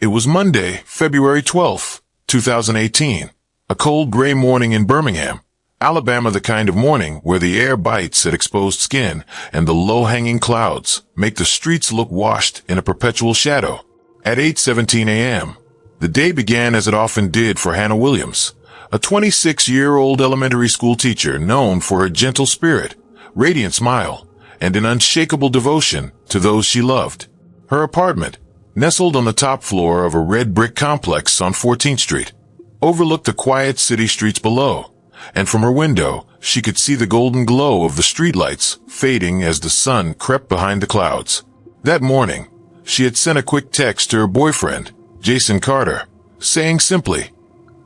It was Monday, February 12th, 2018. A cold gray morning in Birmingham, Alabama, the kind of morning where the air bites at exposed skin and the low-hanging clouds make the streets look washed in a perpetual shadow. At 8:17 a.m., the day began as it often did for Hannah Williams, a 26-year-old elementary school teacher known for her gentle spirit, radiant smile, and an unshakable devotion to those she loved. Her apartment, nestled on the top floor of a red brick complex on 14th Street, overlooked the quiet city streets below, and from her window she could see the golden glow of the streetlights fading as the sun crept behind the clouds. That morning, she had sent a quick text to her boyfriend, Jason Carter, saying simply,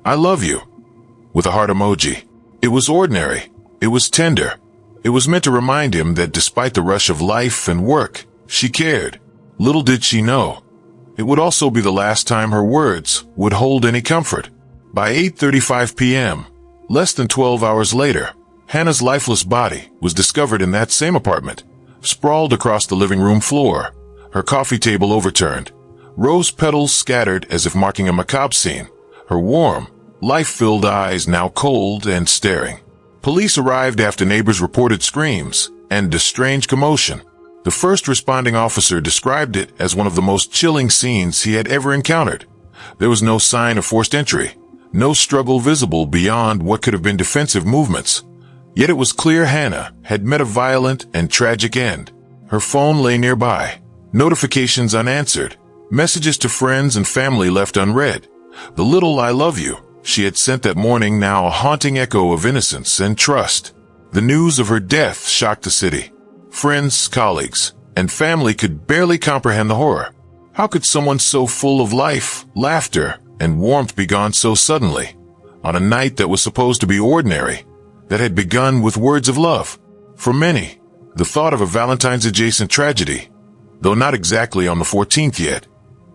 "I love you," with a heart emoji. It was ordinary. It was tender. It was meant to remind him that despite the rush of life and work, she cared. Little did she know, it would also be the last time her words would hold any comfort. By 8:35 p.m., less than 12 hours later, Hannah's lifeless body was discovered in that same apartment, sprawled across the living room floor, her coffee table overturned, rose petals scattered as if marking a macabre scene, her warm, life-filled eyes now cold and staring. Police arrived after neighbors reported screams and a strange commotion. The first responding officer described it as one of the most chilling scenes he had ever encountered. There was no sign of forced entry, no struggle visible beyond what could have been defensive movements. Yet it was clear Hannah had met a violent and tragic end. Her phone lay nearby, notifications unanswered, messages to friends and family left unread. The little "I love you" she had sent that morning now a haunting echo of innocence and trust. The news of her death shocked the city. Friends, colleagues, and family could barely comprehend the horror. How could someone so full of life, laughter, and warmth be gone so suddenly, on a night that was supposed to be ordinary, that had begun with words of love? For many, the thought of a Valentine's-adjacent tragedy, though not exactly on the 14th yet,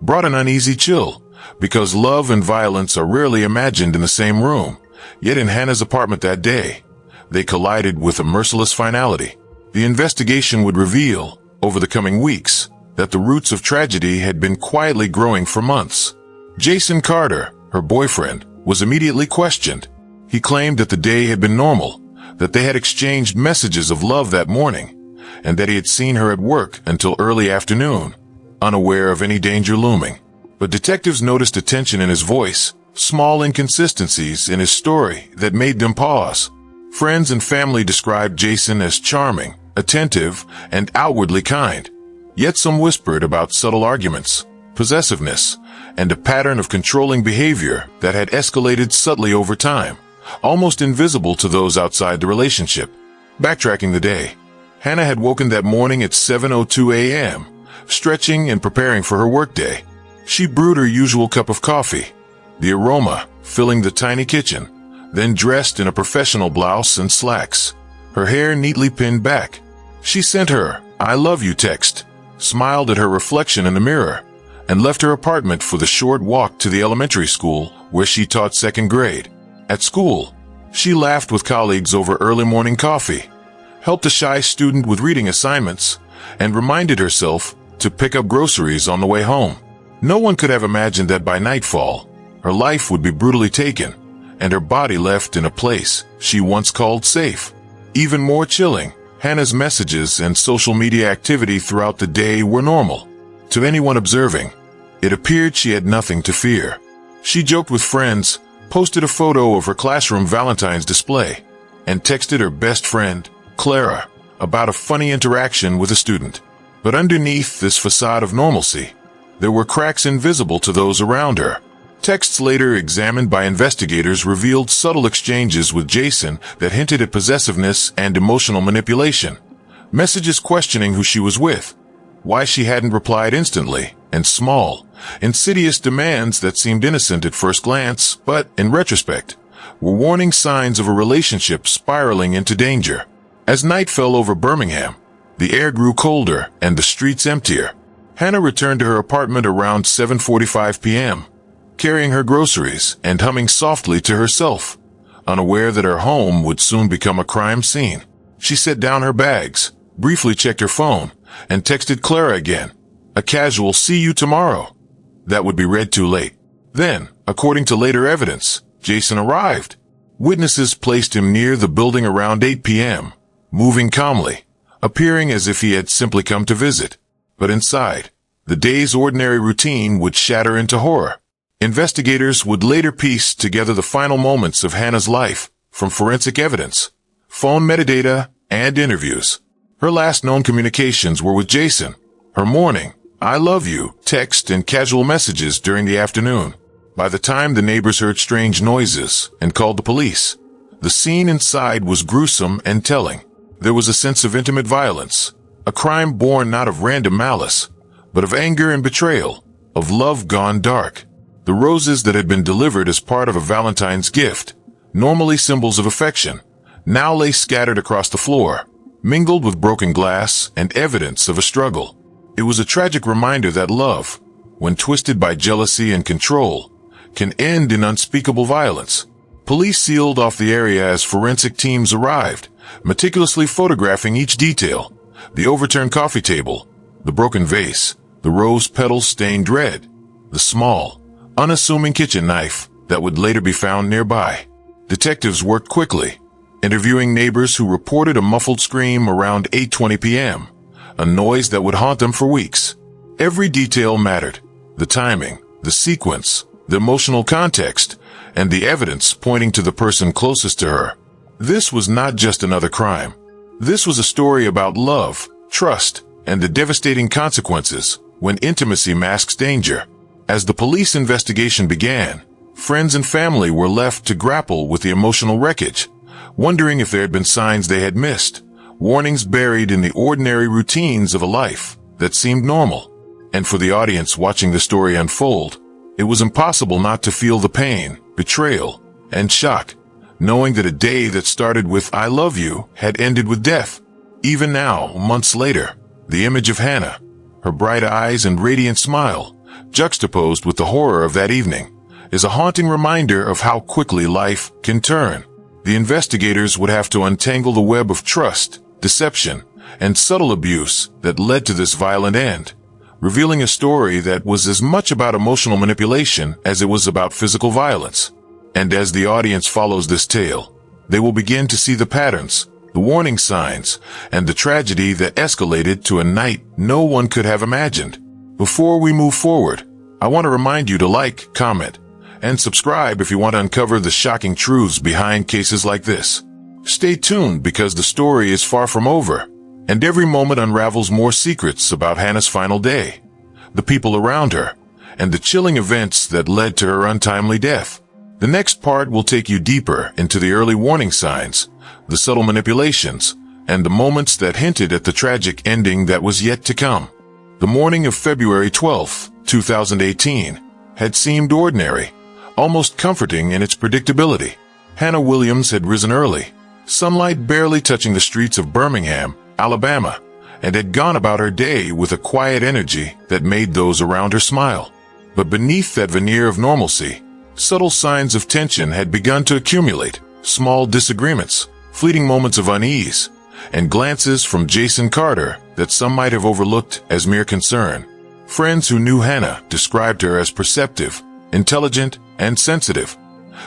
brought an uneasy chill, because love and violence are rarely imagined in the same room. Yet in Hannah's apartment that day, they collided with a merciless finality. The investigation would reveal, over the coming weeks, that the roots of tragedy had been quietly growing for months. Jason Carter, her boyfriend, was immediately questioned. He claimed that the day had been normal, that they had exchanged messages of love that morning, and that he had seen her at work until early afternoon, unaware of any danger looming. But detectives noticed a tension in his voice, small inconsistencies in his story that made them pause. Friends and family described Jason as charming, attentive, and outwardly kind. Yet some whispered about subtle arguments, possessiveness, and a pattern of controlling behavior that had escalated subtly over time, almost invisible to those outside the relationship. Backtracking the day, Hannah had woken that morning at 7:02 a.m., stretching and preparing for her workday. She brewed her usual cup of coffee, the aroma filling the tiny kitchen, then dressed in a professional blouse and slacks, her hair neatly pinned back. She sent her "I love you" text, smiled at her reflection in the mirror, and left her apartment for the short walk to the elementary school where she taught second grade. At school, she laughed with colleagues over early morning coffee, helped a shy student with reading assignments, and reminded herself to pick up groceries on the way home. No one could have imagined that by nightfall, her life would be brutally taken, and her body left in a place she once called safe. Even more chilling, Hannah's messages and social media activity throughout the day were normal. To anyone observing, it appeared she had nothing to fear. She joked with friends, posted a photo of her classroom Valentine's display, and texted her best friend, Clara, about a funny interaction with a student. But underneath this facade of normalcy, there were cracks invisible to those around her. Texts later examined by investigators revealed subtle exchanges with Jason that hinted at possessiveness and emotional manipulation. Messages questioning who she was with, why she hadn't replied instantly, and small, insidious demands that seemed innocent at first glance, but, in retrospect, were warning signs of a relationship spiraling into danger. As night fell over Birmingham, the air grew colder and the streets emptier. Hannah returned to her apartment around 7:45 p.m., carrying her groceries and humming softly to herself, unaware that her home would soon become a crime scene. She set down her bags, briefly checked her phone, and texted Clara again, a casual "see you tomorrow," that would be read too late. Then, according to later evidence, Jason arrived. Witnesses placed him near the building around 8 p.m., moving calmly, appearing as if he had simply come to visit. But inside, the day's ordinary routine would shatter into horror. Investigators would later piece together the final moments of Hannah's life from forensic evidence, phone metadata, and interviews. Her last known communications were with Jason. Her morning, "I love you" text and casual messages during the afternoon. By the time the neighbors heard strange noises and called the police, the scene inside was gruesome and telling. There was a sense of intimate violence, a crime born not of random malice, but of anger and betrayal, of love gone dark. The roses that had been delivered as part of a Valentine's gift, normally symbols of affection, now lay scattered across the floor, mingled with broken glass and evidence of a struggle. It was a tragic reminder that love, when twisted by jealousy and control, can end in unspeakable violence. Police sealed off the area as forensic teams arrived, meticulously photographing each detail: the overturned coffee table, the broken vase, the rose petals stained red, the small, unassuming kitchen knife that would later be found nearby. Detectives worked quickly, interviewing neighbors who reported a muffled scream around 8:20 p.m., a noise that would haunt them for weeks. Every detail mattered: the timing, the sequence, the emotional context, and the evidence pointing to the person closest to her. This was not just another crime. This was a story about love, trust, and the devastating consequences when intimacy masks danger. As the police investigation began, friends and family were left to grapple with the emotional wreckage, wondering if there had been signs they had missed, warnings buried in the ordinary routines of a life that seemed normal. And for the audience watching the story unfold, it was impossible not to feel the pain, betrayal, and shock, knowing that a day that started with "I love you" had ended with death. Even now, months later, the image of Hannah, her bright eyes and radiant smile, juxtaposed with the horror of that evening, is a haunting reminder of how quickly life can turn. The investigators would have to untangle the web of trust, deception, and subtle abuse that led to this violent end, revealing a story that was as much about emotional manipulation as it was about physical violence. And as the audience follows this tale, they will begin to see the patterns, the warning signs, and the tragedy that escalated to a night no one could have imagined. Before we move forward, I want to remind you to like, comment, and subscribe if you want to uncover the shocking truths behind cases like this. Stay tuned because the story is far from over, and every moment unravels more secrets about Hannah's final day, the people around her, and the chilling events that led to her untimely death. The next part will take you deeper into the early warning signs, the subtle manipulations, and the moments that hinted at the tragic ending that was yet to come. The morning of February 12, 2018, had seemed ordinary, almost comforting in its predictability. Hannah Williams had risen early, sunlight barely touching the streets of Birmingham, Alabama, and had gone about her day with a quiet energy that made those around her smile. But beneath that veneer of normalcy, subtle signs of tension had begun to accumulate: small disagreements, fleeting moments of unease, and glances from Jason Carter that some might have overlooked as mere concern. Friends who knew Hannah described her as perceptive, intelligent, and sensitive.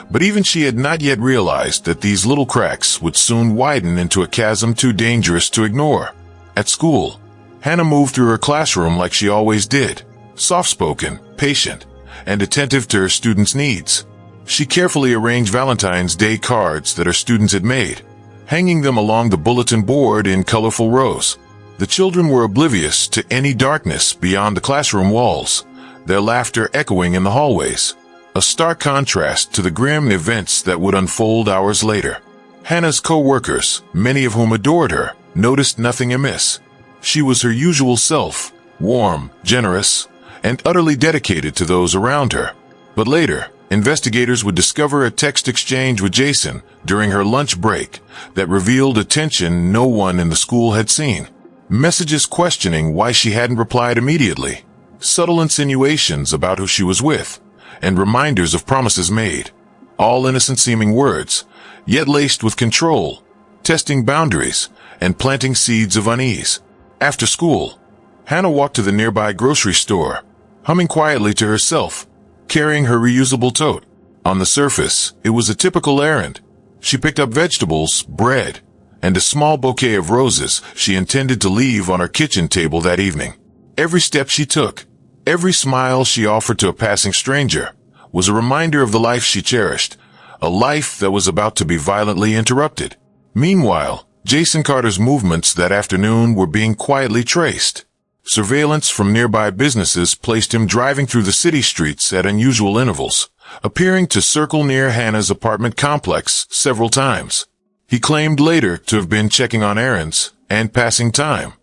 But even she had not yet realized that these little cracks would soon widen into a chasm too dangerous to ignore. At school, Hannah moved through her classroom like she always did, soft-spoken, patient, and attentive to her students' needs. She carefully arranged Valentine's Day cards that her students had made, hanging them along the bulletin board in colorful rows. The children were oblivious to any darkness beyond the classroom walls, their laughter echoing in the hallways, a stark contrast to the grim events that would unfold hours later. Hannah's co-workers, many of whom adored her, noticed nothing amiss. She was her usual self, warm, generous, and utterly dedicated to those around her. But later, investigators would discover a text exchange with Jason during her lunch break that revealed a tension no one in the school had seen. Messages questioning why she hadn't replied immediately, subtle insinuations about who she was with, and reminders of promises made. All innocent-seeming words, yet laced with control, testing boundaries, and planting seeds of unease. After school, Hannah walked to the nearby grocery store, humming quietly to herself, carrying her reusable tote. On the surface, it was a typical errand. She picked up vegetables, bread, and a small bouquet of roses she intended to leave on her kitchen table that evening. Every step she took, every smile she offered to a passing stranger, was a reminder of the life she cherished, a life that was about to be violently interrupted. Meanwhile, Jason Carter's movements that afternoon were being quietly traced. Surveillance from nearby businesses placed him driving through the city streets at unusual intervals, appearing to circle near Hannah's apartment complex several times. He claimed later to have been checking on errands and passing time,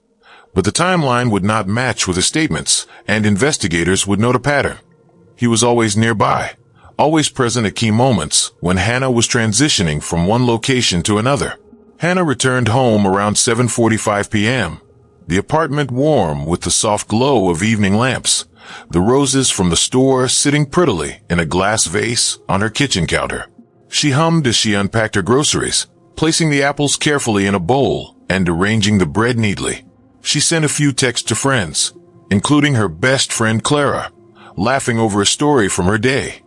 but the timeline would not match with his statements, and investigators would note a pattern. He was always nearby, always present at key moments when Hannah was transitioning from one location to another. Hannah returned home around 7:45 p.m., the apartment warm with the soft glow of evening lamps, the roses from the store sitting prettily in a glass vase on her kitchen counter. She hummed as she unpacked her groceries, placing the apples carefully in a bowl and arranging the bread neatly. She sent a few texts to friends, including her best friend Clara, laughing over a story from her day,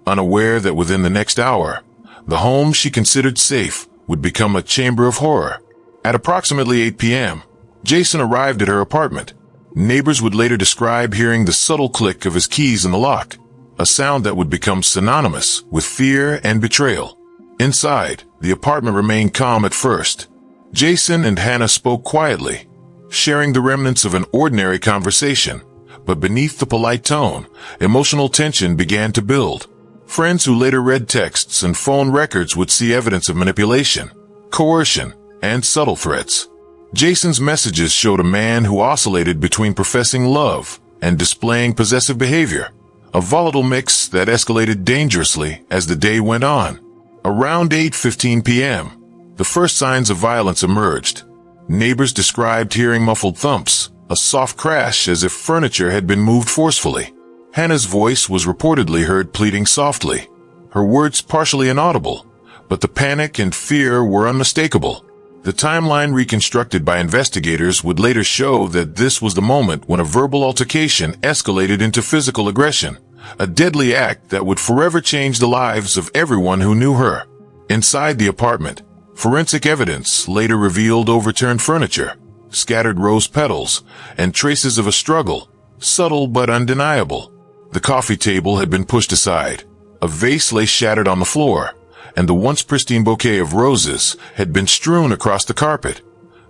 unaware that within the next hour, the home she considered safe would become a chamber of horror. At approximately 8 p.m., Jason arrived at her apartment. Neighbors would later describe hearing the subtle click of his keys in the lock, a sound that would become synonymous with fear and betrayal. Inside, the apartment remained calm at first. Jason and Hannah spoke quietly, sharing the remnants of an ordinary conversation, but beneath the polite tone, emotional tension began to build. Friends who later read texts and phone records would see evidence of manipulation, coercion, and subtle threats. Jason's messages showed a man who oscillated between professing love and displaying possessive behavior, a volatile mix that escalated dangerously as the day went on. Around 8:15 p.m., the first signs of violence emerged. Neighbors described hearing muffled thumps, a soft crash as if furniture had been moved forcefully. Hannah's voice was reportedly heard pleading softly, her words partially inaudible, but the panic and fear were unmistakable. The timeline reconstructed by investigators would later show that this was the moment when a verbal altercation escalated into physical aggression, a deadly act that would forever change the lives of everyone who knew her. Inside the apartment, forensic evidence later revealed overturned furniture, scattered rose petals, and traces of a struggle, subtle but undeniable. The coffee table had been pushed aside, a vase lay shattered on the floor, and the once pristine bouquet of roses had been strewn across the carpet,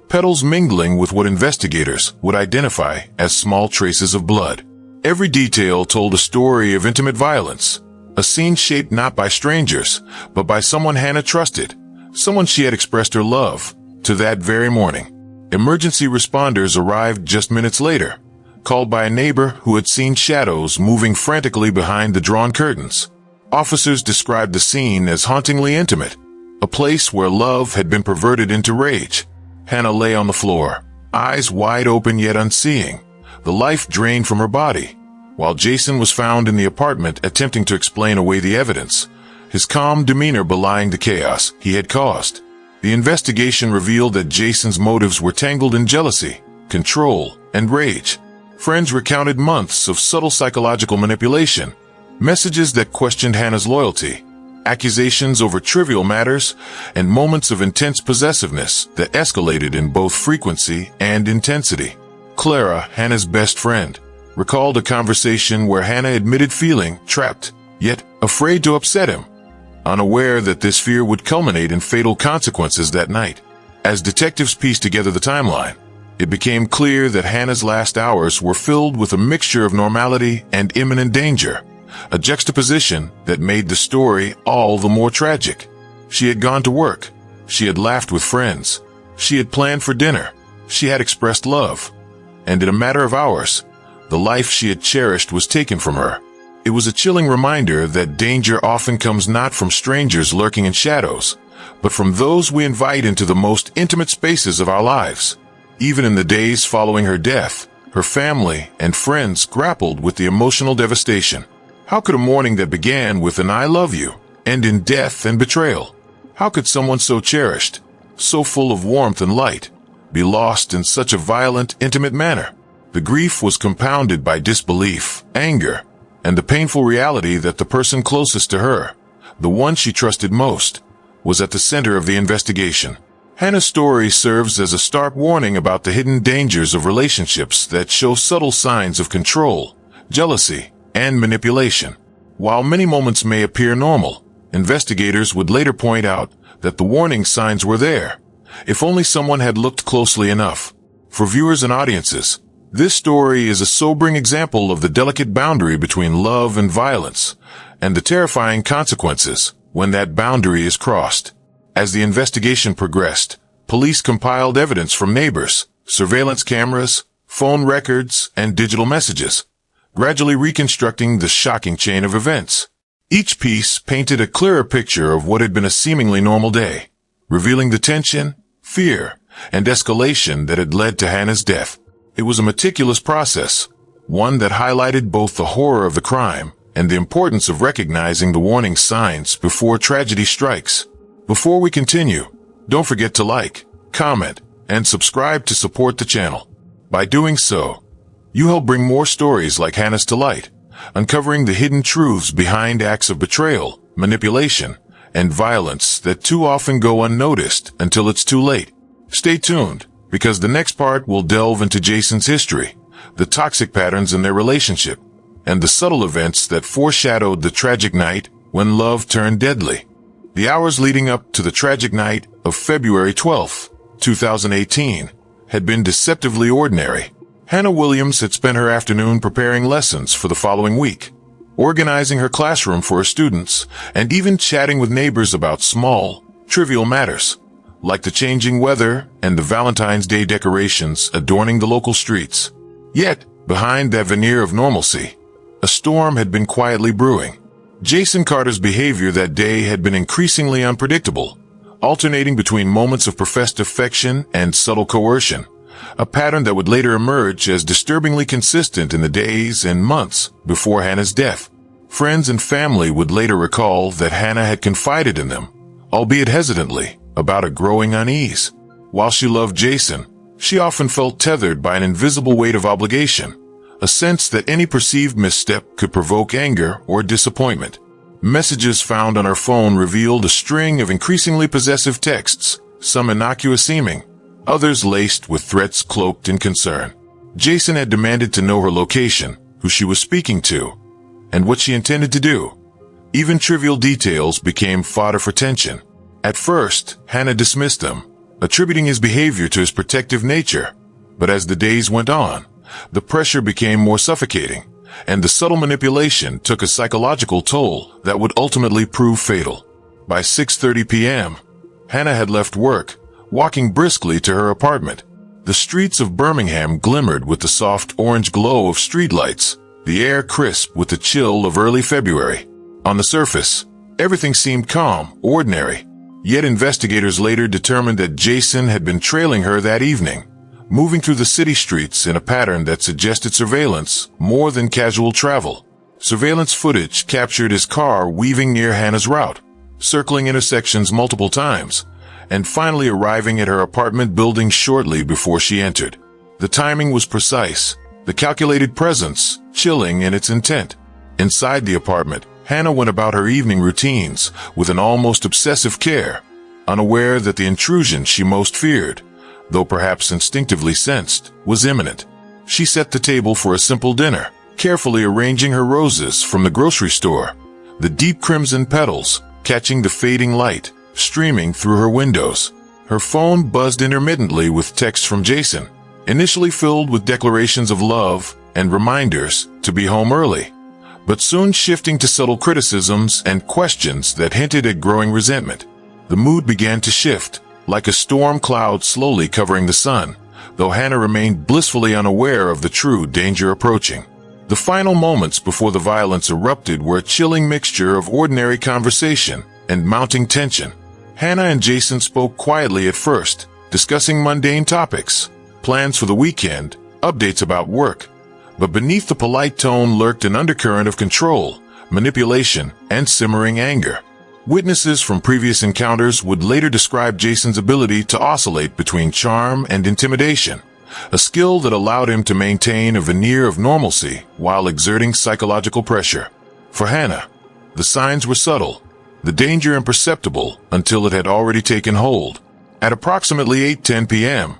petals mingling with what investigators would identify as small traces of blood. Every detail told a story of intimate violence, a scene shaped not by strangers, but by someone Hannah trusted, someone she had expressed her love to that very morning. Emergency responders arrived just minutes later, called by a neighbor who had seen shadows moving frantically behind the drawn curtains. Officers described the scene as hauntingly intimate, a place where love had been perverted into rage. Hannah lay on the floor, eyes wide open yet unseeing, the life drained from her body, while Jason was found in the apartment attempting to explain away the evidence, his calm demeanor belying the chaos he had caused. The investigation revealed that Jason's motives were tangled in jealousy, control, and rage. Friends recounted months of subtle psychological manipulation, messages that questioned Hannah's loyalty, accusations over trivial matters, and moments of intense possessiveness that escalated in both frequency and intensity. Clara, Hannah's best friend, recalled a conversation where Hannah admitted feeling trapped, yet afraid to upset him, unaware that this fear would culminate in fatal consequences that night. As detectives pieced together the timeline, it became clear that Hannah's last hours were filled with a mixture of normality and imminent danger, a juxtaposition that made the story all the more tragic. She had gone to work. She had laughed with friends. She had planned for dinner. She had expressed love. And in a matter of hours, the life she had cherished was taken from her. It was a chilling reminder that danger often comes not from strangers lurking in shadows, but from those we invite into the most intimate spaces of our lives. Even in the days following her death, her family and friends grappled with the emotional devastation. How could a morning that began with an "I love you" end in death and betrayal? How could someone so cherished, so full of warmth and light, be lost in such a violent, intimate manner? The grief was compounded by disbelief, anger, and the painful reality that the person closest to her, the one she trusted most, was at the center of the investigation. Hannah's story serves as a stark warning about the hidden dangers of relationships that show subtle signs of control, jealousy, and manipulation. While many moments may appear normal, investigators would later point out that the warning signs were there, if only someone had looked closely enough. For viewers and audiences, this story is a sobering example of the delicate boundary between love and violence, and the terrifying consequences when that boundary is crossed. As the investigation progressed, police compiled evidence from neighbors, surveillance cameras, phone records, and digital messages, gradually reconstructing the shocking chain of events. Each piece painted a clearer picture of what had been a seemingly normal day, revealing the tension, fear, and escalation that had led to Hannah's death. It was a meticulous process, one that highlighted both the horror of the crime and the importance of recognizing the warning signs before tragedy strikes. Before we continue, don't forget to like, comment, and subscribe to support the channel. By doing so, you help bring more stories like Hannah's to light, uncovering the hidden truths behind acts of betrayal, manipulation, and violence that too often go unnoticed until it's too late. Stay tuned, because the next part will delve into Jason's history, the toxic patterns in their relationship, and the subtle events that foreshadowed the tragic night when love turned deadly. The hours leading up to the tragic night of February 12, 2018, had been deceptively ordinary. Hannah Williams had spent her afternoon preparing lessons for the following week, organizing her classroom for her students, and even chatting with neighbors about small, trivial matters, like the changing weather and the Valentine's Day decorations adorning the local streets. Yet, behind that veneer of normalcy, a storm had been quietly brewing. Jason Carter's behavior that day had been increasingly unpredictable, alternating between moments of professed affection and subtle coercion, a pattern that would later emerge as disturbingly consistent in the days and months before Hannah's death. Friends and family would later recall that Hannah had confided in them, albeit hesitantly, about a growing unease. While she loved Jason, she often felt tethered by an invisible weight of obligation, a sense that any perceived misstep could provoke anger or disappointment. Messages found on her phone revealed a string of increasingly possessive texts, some innocuous seeming, others laced with threats cloaked in concern. Jason had demanded to know her location, who she was speaking to, and what she intended to do. Even trivial details became fodder for tension. At first, Hannah dismissed them, attributing his behavior to his protective nature. But as the days went on, the pressure became more suffocating, and the subtle manipulation took a psychological toll that would ultimately prove fatal. By 6:30 p.m., Hannah had left work, walking briskly to her apartment. The streets of Birmingham glimmered with the soft orange glow of streetlights, the air crisp with the chill of early February. On the surface, everything seemed calm, ordinary. Yet investigators later determined that Jason had been trailing her that evening, moving through the city streets in a pattern that suggested surveillance more than casual travel. Surveillance footage captured his car weaving near Hannah's route, circling intersections multiple times, and finally arriving at her apartment building shortly before she entered. The timing was precise, the calculated presence chilling in its intent. Inside the apartment, Hannah went about her evening routines with an almost obsessive care, unaware that the intrusion she most feared, though perhaps instinctively sensed, was imminent. She set the table for a simple dinner, carefully arranging her roses from the grocery store, the deep crimson petals catching the fading light streaming through her windows. Her phone buzzed intermittently with texts from Jason, initially filled with declarations of love and reminders to be home early, but soon shifting to subtle criticisms and questions that hinted at growing resentment. The mood began to shift, like a storm cloud slowly covering the sun, though Hannah remained blissfully unaware of the true danger approaching. The final moments before the violence erupted were a chilling mixture of ordinary conversation and mounting tension. Hannah and Jason spoke quietly at first, discussing mundane topics, plans for the weekend, updates about work. But beneath the polite tone lurked an undercurrent of control, manipulation, and simmering anger. Witnesses from previous encounters would later describe Jason's ability to oscillate between charm and intimidation, a skill that allowed him to maintain a veneer of normalcy while exerting psychological pressure. For Hannah, the signs were subtle, the danger imperceptible until it had already taken hold. At approximately 8:10 p.m.,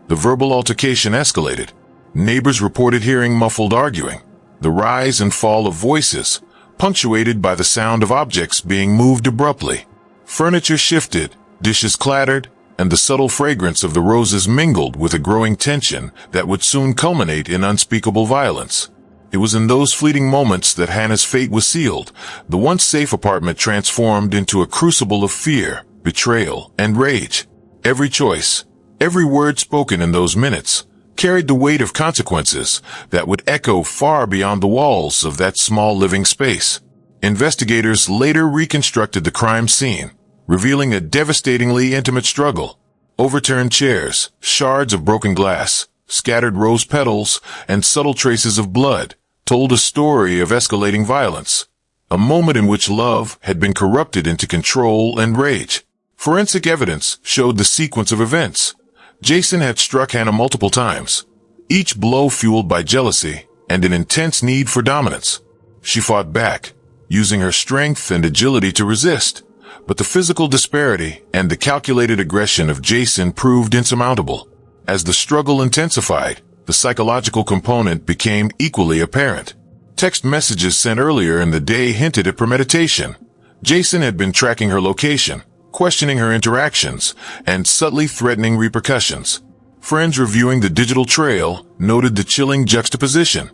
the verbal altercation escalated. Neighbors reported hearing muffled arguing, the rise and fall of voices, punctuated by the sound of objects being moved abruptly. Furniture shifted, dishes clattered, and the subtle fragrance of the roses mingled with a growing tension that would soon culminate in unspeakable violence. It was in those fleeting moments that Hannah's fate was sealed, the once safe apartment transformed into a crucible of fear, betrayal, and rage. Every choice, every word spoken in those minutes, carried the weight of consequences that would echo far beyond the walls of that small living space. Investigators later reconstructed the crime scene, revealing a devastatingly intimate struggle. Overturned chairs, shards of broken glass, scattered rose petals, and subtle traces of blood told a story of escalating violence, a moment in which love had been corrupted into control and rage. Forensic evidence showed the sequence of events. Jason had struck Hannah multiple times, each blow fueled by jealousy and an intense need for dominance. She fought back, using her strength and agility to resist, but the physical disparity and the calculated aggression of Jason proved insurmountable. As the struggle intensified, the psychological component became equally apparent. Text messages sent earlier in the day hinted at premeditation. Jason had been tracking her location, questioning her interactions, and subtly threatening repercussions. Friends reviewing the digital trail noted the chilling juxtaposition.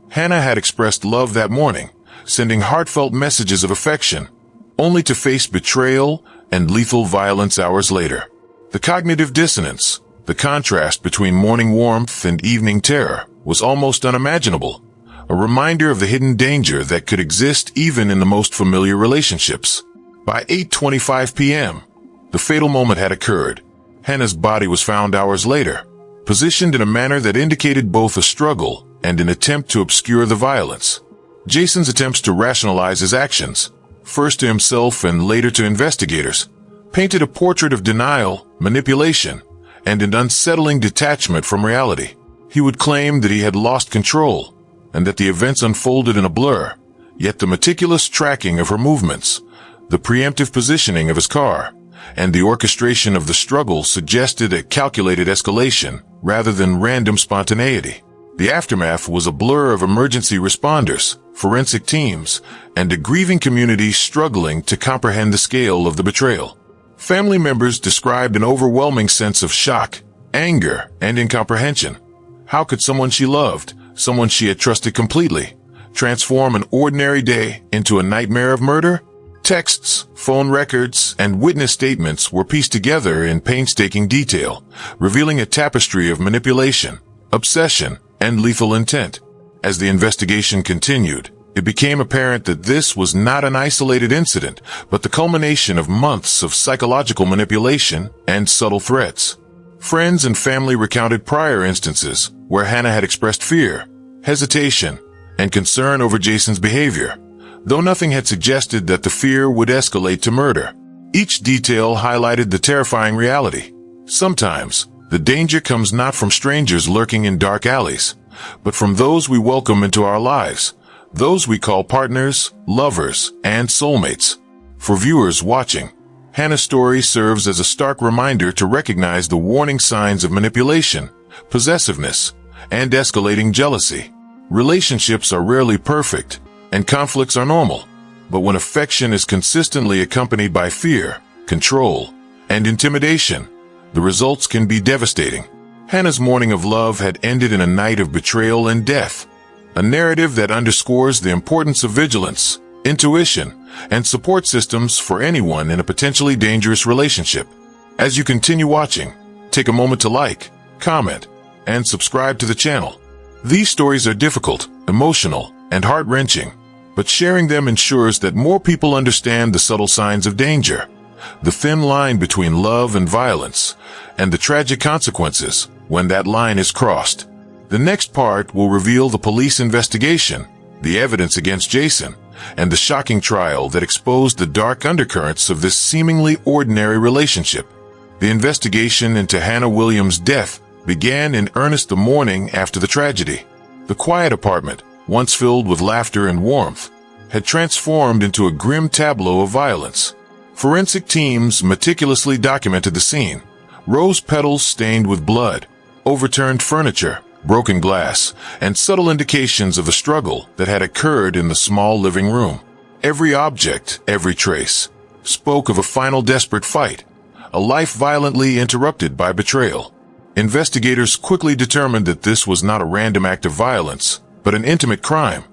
Hannah had expressed love that morning, sending heartfelt messages of affection, only to face betrayal and lethal violence hours later. The cognitive dissonance, the contrast between morning warmth and evening terror, was almost unimaginable, a reminder of the hidden danger that could exist even in the most familiar relationships. By 8:25 p.m., the fatal moment had occurred. Hannah's body was found hours later, positioned in a manner that indicated both a struggle and an attempt to obscure the violence. Jason's attempts to rationalize his actions, first to himself and later to investigators, painted a portrait of denial, manipulation, and an unsettling detachment from reality. He would claim that he had lost control and that the events unfolded in a blur, yet the meticulous tracking of her movements, the preemptive positioning of his car, and the orchestration of the struggle suggested a calculated escalation rather than random spontaneity. The aftermath was a blur of emergency responders, forensic teams, and a grieving community struggling to comprehend the scale of the betrayal. Family members described an overwhelming sense of shock, anger, and incomprehension. How could someone she loved, someone she had trusted completely, transform an ordinary day into a nightmare of murder? Texts, phone records, and witness statements were pieced together in painstaking detail, revealing a tapestry of manipulation, obsession, and lethal intent. As the investigation continued, it became apparent that this was not an isolated incident, but the culmination of months of psychological manipulation and subtle threats. Friends and family recounted prior instances where Hannah had expressed fear, hesitation, and concern over Jason's behavior, though nothing had suggested that the fear would escalate to murder. Each detail highlighted the terrifying reality. Sometimes, the danger comes not from strangers lurking in dark alleys, but from those we welcome into our lives, those we call partners, lovers, and soulmates. For viewers watching, Hannah's story serves as a stark reminder to recognize the warning signs of manipulation, possessiveness, and escalating jealousy. Relationships are rarely perfect, and conflicts are normal, but when affection is consistently accompanied by fear, control, and intimidation, the results can be devastating. Hannah's morning of love had ended in a night of betrayal and death, a narrative that underscores the importance of vigilance, intuition, and support systems for anyone in a potentially dangerous relationship. As you continue watching, take a moment to like, comment, and subscribe to the channel. These stories are difficult, emotional, and heart-wrenching, but sharing them ensures that more people understand the subtle signs of danger, the thin line between love and violence, and the tragic consequences when that line is crossed. The next part will reveal the police investigation, the evidence against Jason, and the shocking trial that exposed the dark undercurrents of this seemingly ordinary relationship. The investigation into Hannah Williams' death began in earnest the morning after the tragedy. The quiet apartment, once filled with laughter and warmth, had transformed into a grim tableau of violence. Forensic teams meticulously documented the scene. Rose petals stained with blood, overturned furniture, broken glass, and subtle indications of the struggle that had occurred in the small living room. Every object, every trace, spoke of a final desperate fight, a life violently interrupted by betrayal. Investigators quickly determined that this was not a random act of violence, but an intimate crime,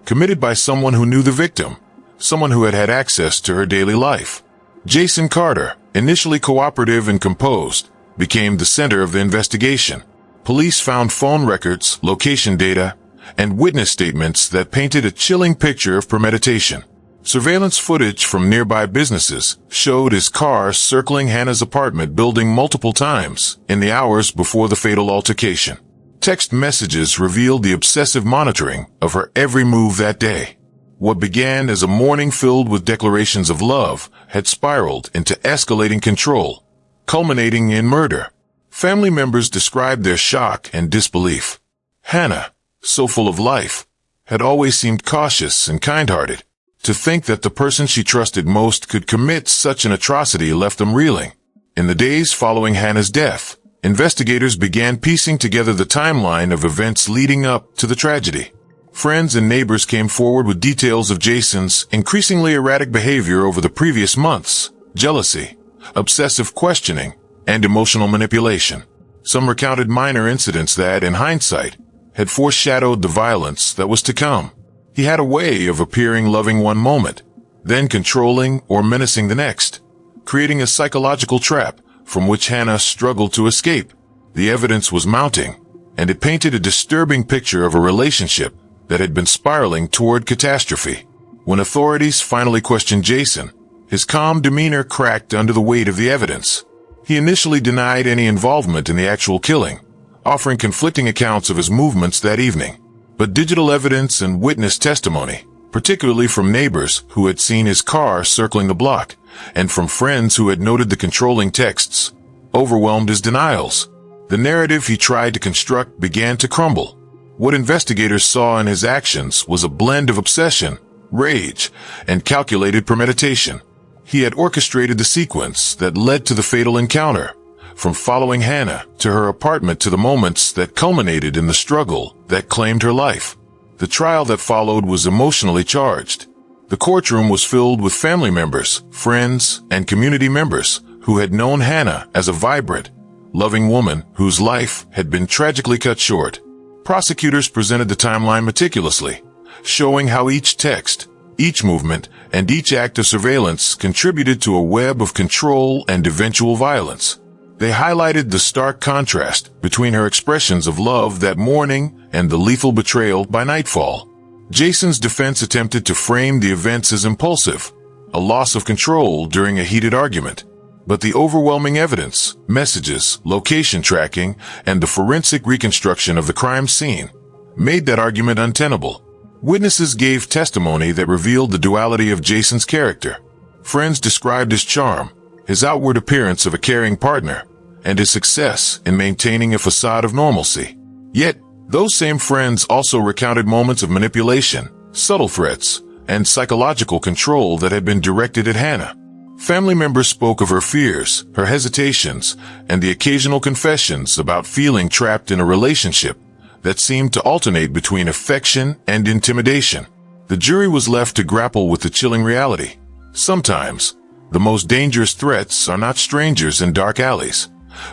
committed by someone who knew the victim, someone who had had access to her daily life. Jason Carter, initially cooperative and composed, became the center of the investigation. Police found phone records, location data, and witness statements that painted a chilling picture of premeditation. Surveillance footage from nearby businesses showed his car circling Hannah's apartment building multiple times in the hours before the fatal altercation. Text messages revealed the obsessive monitoring of her every move that day. What began as a morning filled with declarations of love had spiraled into escalating control, culminating in murder. Family members described their shock and disbelief. Hannah, so full of life, had always seemed cautious and kind-hearted. To think that the person she trusted most could commit such an atrocity left them reeling. In the days following Hannah's death, investigators began piecing together the timeline of events leading up to the tragedy. Friends and neighbors came forward with details of Jason's increasingly erratic behavior over the previous months, jealousy, obsessive questioning, and emotional manipulation. Some recounted minor incidents that, in hindsight, had foreshadowed the violence that was to come. He had a way of appearing loving one moment, then controlling or menacing the next, creating a psychological trap from which Hannah struggled to escape. The evidence was mounting, and it painted a disturbing picture of a relationship that had been spiraling toward catastrophe. When authorities finally questioned Jason, his calm demeanor cracked under the weight of the evidence. He initially denied any involvement in the actual killing, offering conflicting accounts of his movements that evening. But digital evidence and witness testimony, particularly from neighbors who had seen his car circling the block, and from friends who had noted the controlling texts, overwhelmed his denials. The narrative he tried to construct began to crumble. What investigators saw in his actions was a blend of obsession, rage, and calculated premeditation. He had orchestrated the sequence that led to the fatal encounter, from following Hannah to her apartment to the moments that culminated in the struggle that claimed her life. The trial that followed was emotionally charged. The courtroom was filled with family members, friends, and community members who had known Hannah as a vibrant, loving woman whose life had been tragically cut short. Prosecutors presented the timeline meticulously, showing how each text, each movement, and each act of surveillance contributed to a web of control and eventual violence. They highlighted the stark contrast between her expressions of love that morning and the lethal betrayal by nightfall. Jason's defense attempted to frame the events as impulsive, a loss of control during a heated argument. But the overwhelming evidence, messages, location tracking, and the forensic reconstruction of the crime scene made that argument untenable. Witnesses gave testimony that revealed the duality of Jason's character. Friends described his charm, his outward appearance of a caring partner, and his success in maintaining a facade of normalcy. Yet, those same friends also recounted moments of manipulation, subtle threats, and psychological control that had been directed at Hannah. Family members spoke of her fears, her hesitations, and the occasional confessions about feeling trapped in a relationship that seemed to alternate between affection and intimidation. The jury was left to grapple with the chilling reality. Sometimes, the most dangerous threats are not strangers in dark alleys,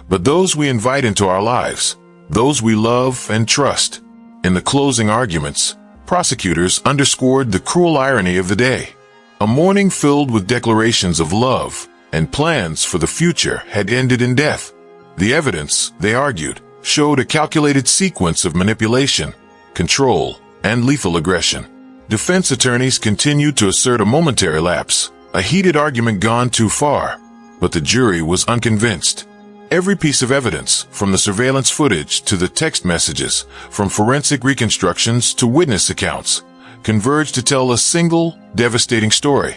but those we invite into our lives, those we love and trust. In the closing arguments, prosecutors underscored the cruel irony of the day. A morning filled with declarations of love and plans for the future had ended in death. The evidence, they argued, showed a calculated sequence of manipulation, control, and lethal aggression. Defense attorneys continued to assert a momentary lapse, a heated argument gone too far, but the jury was unconvinced. Every piece of evidence, from the surveillance footage to the text messages, from forensic reconstructions to witness accounts, converged to tell a single, devastating story.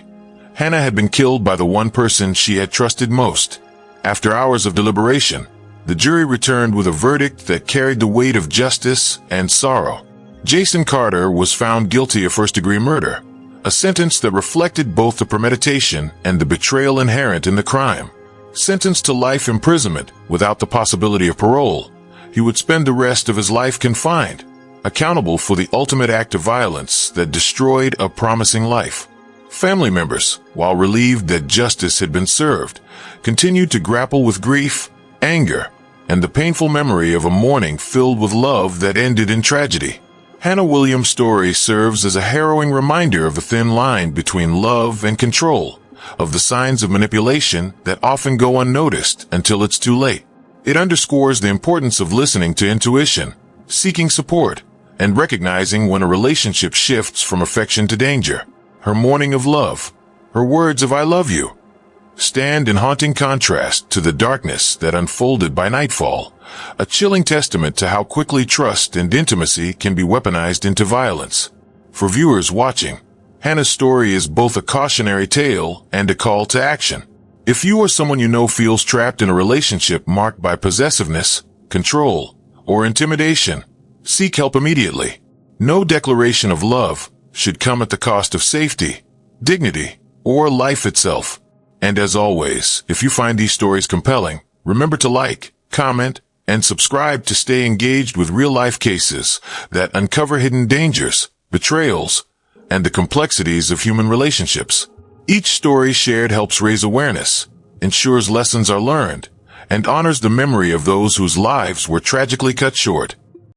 Hannah had been killed by the one person she had trusted most. After hours of deliberation, The jury returned with a verdict that carried the weight of justice and sorrow. Jason Carter was found guilty of first-degree murder, a sentence that reflected both the premeditation and the betrayal inherent in the crime. Sentenced to life imprisonment without the possibility of parole, he would spend the rest of his life confined, accountable for the ultimate act of violence that destroyed a promising life. Family members, while relieved that justice had been served, continued to grapple with grief, anger, and the painful memory of a morning filled with love that ended in tragedy. Hannah Williams' story serves as a harrowing reminder of the thin line between love and control, of the signs of manipulation that often go unnoticed until it's too late. It underscores the importance of listening to intuition, seeking support, and recognizing when a relationship shifts from affection to danger. Her morning of love, her words of "I love you," stand in haunting contrast to the darkness that unfolded by Nightfall, a chilling testament to how quickly trust and intimacy can be weaponized into violence. For viewers watching, Hannah's story is both a cautionary tale and a call to action. If you or someone you know feels trapped in a relationship marked by possessiveness, control, or intimidation, seek help immediately. No declaration of love should come at the cost of safety, dignity, or life itself. And as always, if you find these stories compelling, remember to like, comment, and subscribe to stay engaged with real-life cases that uncover hidden dangers, betrayals, and the complexities of human relationships. Each story shared helps raise awareness, ensures lessons are learned, and honors the memory of those whose lives were tragically cut short.